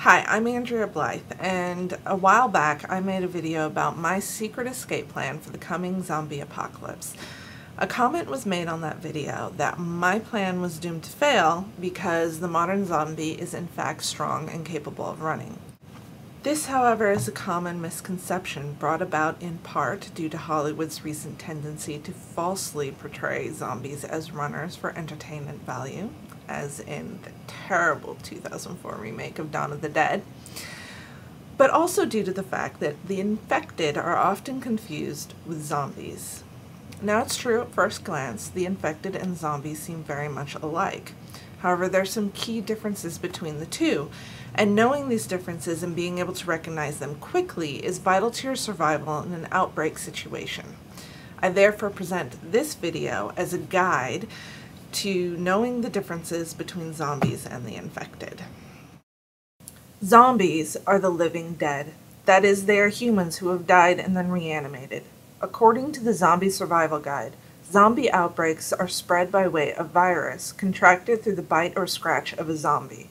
Hi, I'm Andrea Blythe, and a while back I made a video about my secret escape plan for the coming zombie apocalypse. A comment was made on that video that my plan was doomed to fail because the modern zombie is in fact strong and capable of running. This, however, is a common misconception brought about in part due to Hollywood's recent tendency to falsely portray zombies as runners for entertainment value, as in the terrible 2004 remake of Dawn of the Dead, but also due to the fact that the infected are often confused with zombies. Now, it's true at first glance, the infected and zombies seem very much alike. However, there are some key differences between the two, and knowing these differences and being able to recognize them quickly is vital to your survival in an outbreak situation. I therefore present this video as a guide to knowing the differences between zombies and the infected. Zombies are the living dead. That is, they are humans who have died and then reanimated. According to the Zombie Survival Guide, zombie outbreaks are spread by way of virus contracted through the bite or scratch of a zombie.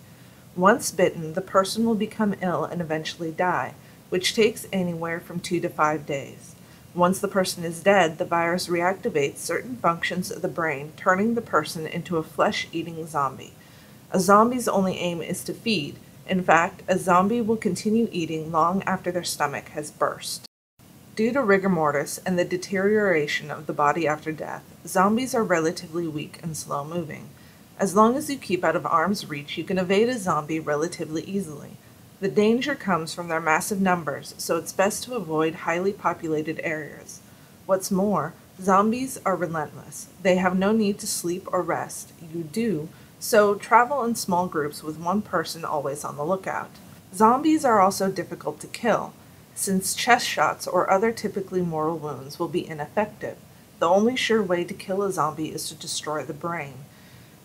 Once bitten, the person will become ill and eventually die, which takes anywhere from 2 to 5 days. Once the person is dead, the virus reactivates certain functions of the brain, turning the person into a flesh-eating zombie. A zombie's only aim is to feed. In fact, a zombie will continue eating long after their stomach has burst. Due to rigor mortis and the deterioration of the body after death, zombies are relatively weak and slow-moving. As long as you keep out of arm's reach, you can evade a zombie relatively easily. The danger comes from their massive numbers, so it's best to avoid highly populated areas. What's more, zombies are relentless. They have no need to sleep or rest. You do, so travel in small groups with one person always on the lookout. Zombies are also difficult to kill, since chest shots or other typically mortal wounds will be ineffective. The only sure way to kill a zombie is to destroy the brain.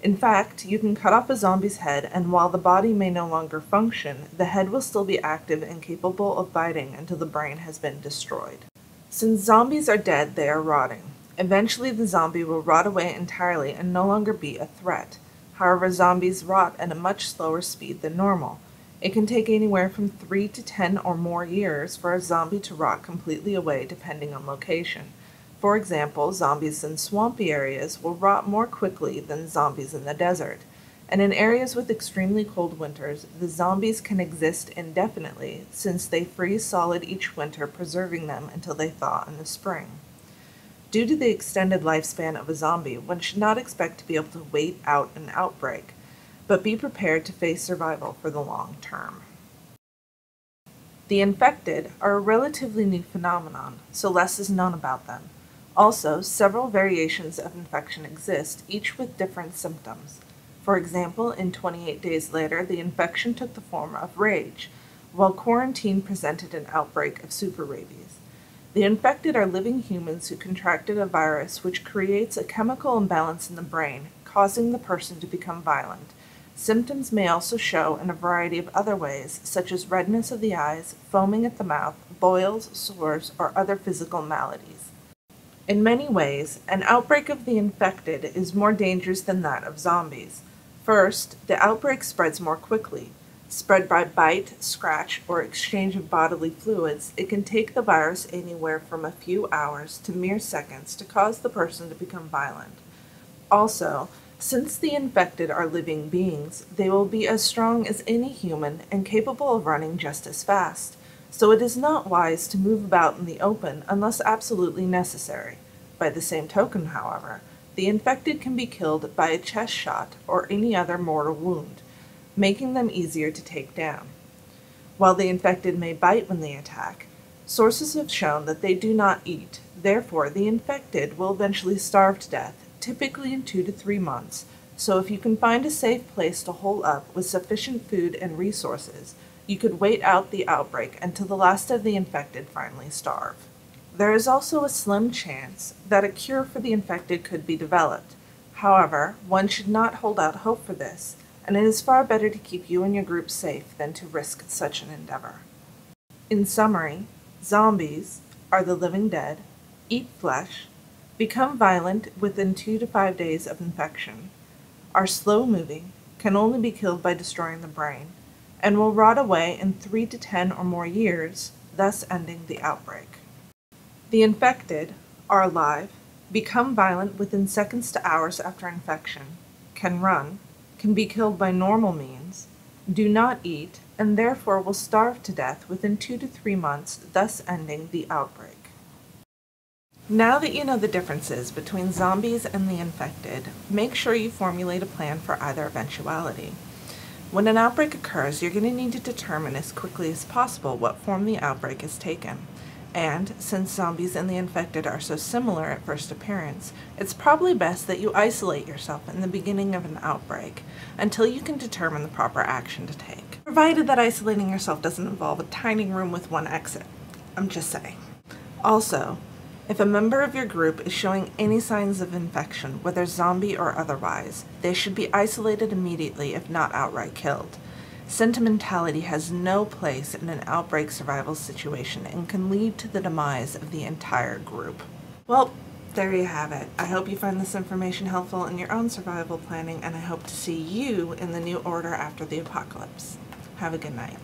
In fact, you can cut off a zombie's head, and while the body may no longer function, the head will still be active and capable of biting until the brain has been destroyed. Since zombies are dead, they are rotting. Eventually, the zombie will rot away entirely and no longer be a threat. However, zombies rot at a much slower speed than normal. It can take anywhere from 3 to 10 or more years for a zombie to rot completely away, depending on location. For example, zombies in swampy areas will rot more quickly than zombies in the desert. And in areas with extremely cold winters, the zombies can exist indefinitely since they freeze solid each winter, preserving them until they thaw in the spring. Due to the extended lifespan of a zombie, one should not expect to be able to wait out an outbreak, but be prepared to face survival for the long term. The infected are a relatively new phenomenon, so less is known about them. Also, several variations of infection exist, each with different symptoms. For example, in 28 Days Later, the infection took the form of rage, while quarantine presented an outbreak of super rabies. The infected are living humans who contracted a virus which creates a chemical imbalance in the brain, causing the person to become violent. Symptoms may also show in a variety of other ways, such as redness of the eyes, foaming at the mouth, boils, sores, or other physical maladies. In many ways, an outbreak of the infected is more dangerous than that of zombies. First, the outbreak spreads more quickly. Spread by bite, scratch, or exchange of bodily fluids, it can take the virus anywhere from a few hours to mere seconds to cause the person to become violent. Also, since the infected are living beings, they will be as strong as any human and capable of running just as fast. So it is not wise to move about in the open unless absolutely necessary. By the same token, however, the infected can be killed by a chest shot or any other mortal wound, making them easier to take down. While the infected may bite when they attack, sources have shown that they do not eat. Therefore, the infected will eventually starve to death, typically in 2 to 3 months. So if you can find a safe place to hole up with sufficient food and resources, you could wait out the outbreak until the last of the infected finally starve. There is also a slim chance that a cure for the infected could be developed. However, one should not hold out hope for this, and it is far better to keep you and your group safe than to risk such an endeavor. In summary, zombies are the living dead, eat flesh, become violent within 2 to 5 days of infection, are slow-moving, can only be killed by destroying the brain, and will rot away in 3 to 10 or more years, thus ending the outbreak. The infected are alive, become violent within seconds to hours after infection, can run, can be killed by normal means, do not eat, and therefore will starve to death within 2 to 3 months, thus ending the outbreak. Now that you know the differences between zombies and the infected, make sure you formulate a plan for either eventuality. When an outbreak occurs, you're going to need to determine as quickly as possible what form the outbreak has taken. And, since zombies and the infected are so similar at first appearance, it's probably best that you isolate yourself in the beginning of an outbreak until you can determine the proper action to take. Provided that isolating yourself doesn't involve a tiny room with one exit. I'm just saying. Also, if a member of your group is showing any signs of infection, whether zombie or otherwise, they should be isolated immediately if not outright killed. Sentimentality has no place in an outbreak survival situation and can lead to the demise of the entire group. Well, there you have it. I hope you find this information helpful in your own survival planning, and I hope to see you in the new order after the apocalypse. Have a good night.